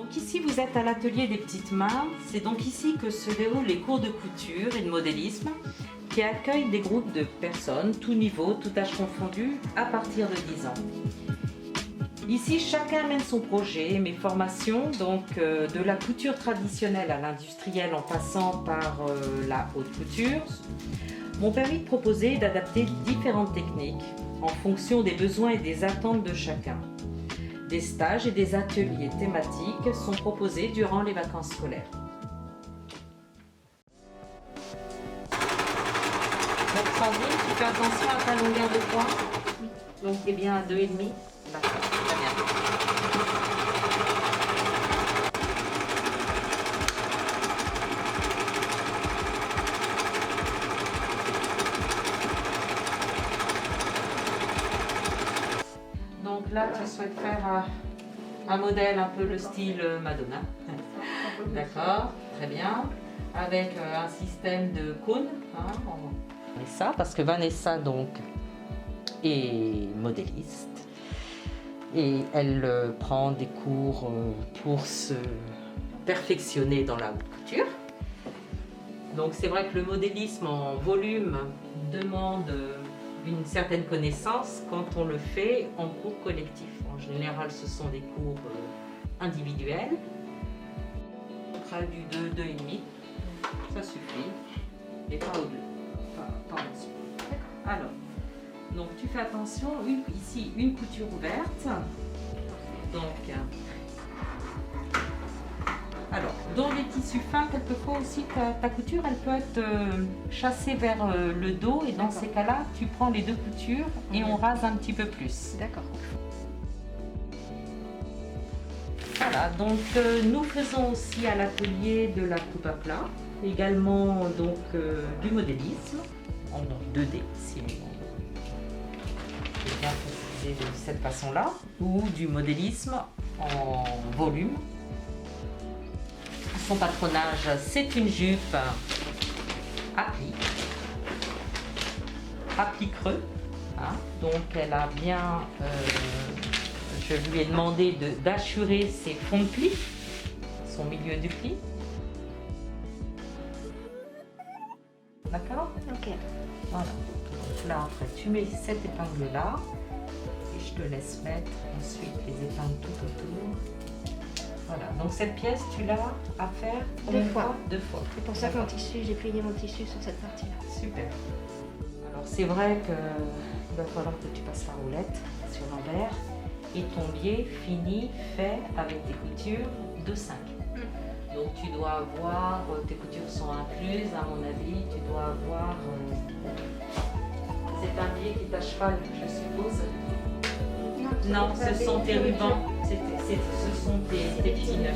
Donc ici vous êtes à l'atelier des petites mains, c'est donc ici que se déroulent les cours de couture et de modélisme qui accueillent des groupes de personnes, tout niveau, tout âge confondu, à partir de 10 ans. Ici chacun amène son projet, mes formations, donc de la couture traditionnelle à l'industrielle en passant par la haute couture, m'ont permis de proposer et d'adapter différentes techniques en fonction des besoins et des attentes de chacun. Des stages et des ateliers thématiques sont proposés durant les vacances scolaires. Donc Sandrine, tu fais attention à ta longueur de pointe. Donc tu es bien à 2,5. D'accord, très bien. Donc là, tu souhaites faire un modèle un peu le style Madonna. D'accord, très bien. Avec un système de cône. Hein, Vanessa, parce que Vanessa donc est modéliste. Et elle prend des cours pour se perfectionner dans la haute couture. Donc c'est vrai que le modélisme en volume demande une certaine connaissance quand on le fait en cours collectif. En général, ce sont des cours individuels. On travaille du 2, 2,5, ça suffit, et pas au-delà, pas en dessous. Alors, donc tu fais attention, ici une couture ouverte. Donc, alors, dans les tissus fins, quelquefois aussi, ta couture, elle peut être chassée vers le dos. Et dans ces cas-là, tu prends les deux coutures et on rase un petit peu plus. D'accord. Voilà, donc nous faisons aussi à l'atelier de la coupe à plat. Également donc du modélisme en 2D, si on peut bien préciser de cette façon-là. Ou du modélisme en volume. Son patronage, c'est une jupe à plis creux. Hein. Donc elle a bien, je lui ai demandé d'assurer ses fonds de pli, son milieu du pli. D'accord? Ok. Voilà. Donc là après tu mets cette épingle là et je te laisse mettre ensuite les épingles tout autour. Voilà, donc cette pièce, tu l'as à faire Deux fois. Deux fois. C'est pour ça que mon tissu, j'ai plié mon tissu sur cette partie-là. Super. Alors c'est vrai qu'il va falloir que tu passes la roulette sur l'envers et ton biais fini, fait avec tes coutures de 5. Donc tu dois avoir, tes coutures sont incluses à mon avis, tu dois avoir, c'est un biais qui est à cheval, je suppose. Non, ce sont tes rubans, ce sont tes petits nœuds.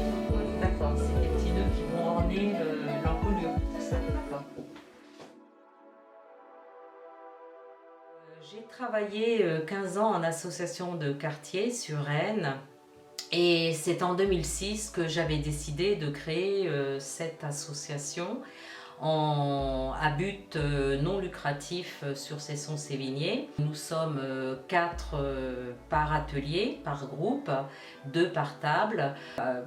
D'accord, c'est tes petits nœuds qui vont orner l'encolure. C'est ça, d'accord. J'ai travaillé 15 ans en association de quartier sur Rennes. Et c'est en 2006 que j'avais décidé de créer cette association à but non lucratif sur Cesson-Sévigné. Nous sommes 4 par atelier, par groupe, 2 par table,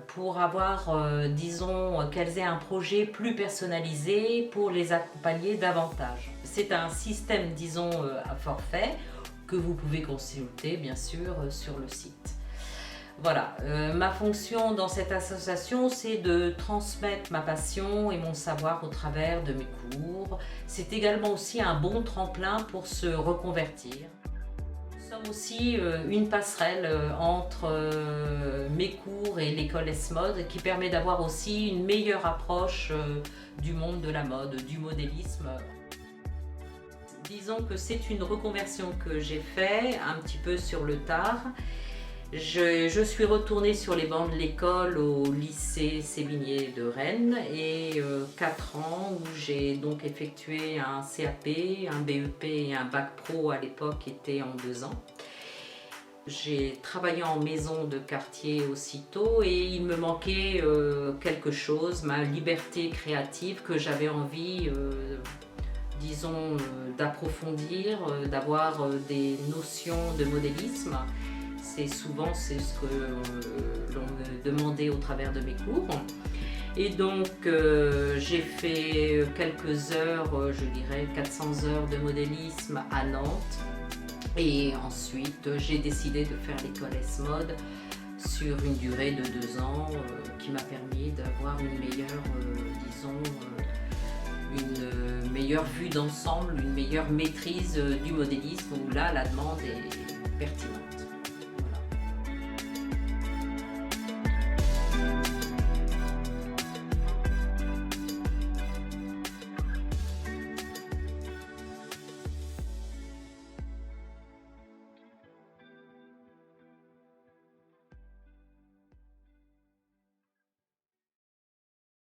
pour avoir, disons, qu'elles aient un projet plus personnalisé pour les accompagner davantage. C'est un système, disons, à forfait que vous pouvez consulter, bien sûr, sur le site. Voilà, ma fonction dans cette association, c'est de transmettre ma passion et mon savoir au travers de mes cours. C'est également aussi un bon tremplin pour se reconvertir. Nous sommes aussi une passerelle entre mes cours et l'école S-Mode qui permet d'avoir aussi une meilleure approche du monde de la mode, du modélisme. Disons que c'est une reconversion que j'ai faite un petit peu sur le tard. Je suis retournée sur les bancs de l'école au lycée Sévigné de Rennes et 4 ans où j'ai donc effectué un CAP, un BEP et un bac pro à l'époque était en 2 ans. J'ai travaillé en maison de quartier aussitôt et il me manquait quelque chose, ma liberté créative que j'avais envie, d'approfondir, d'avoir des notions de modélisme. souvent c'est ce que l'on me demandait au travers de mes cours. Et donc j'ai fait quelques heures, je dirais 400 heures de modélisme à Nantes. Et ensuite j'ai décidé de faire l'école S-Mode sur une durée de 2 ans qui m'a permis d'avoir une meilleure, une meilleure vue d'ensemble, une meilleure maîtrise du modélisme où là la demande est pertinente.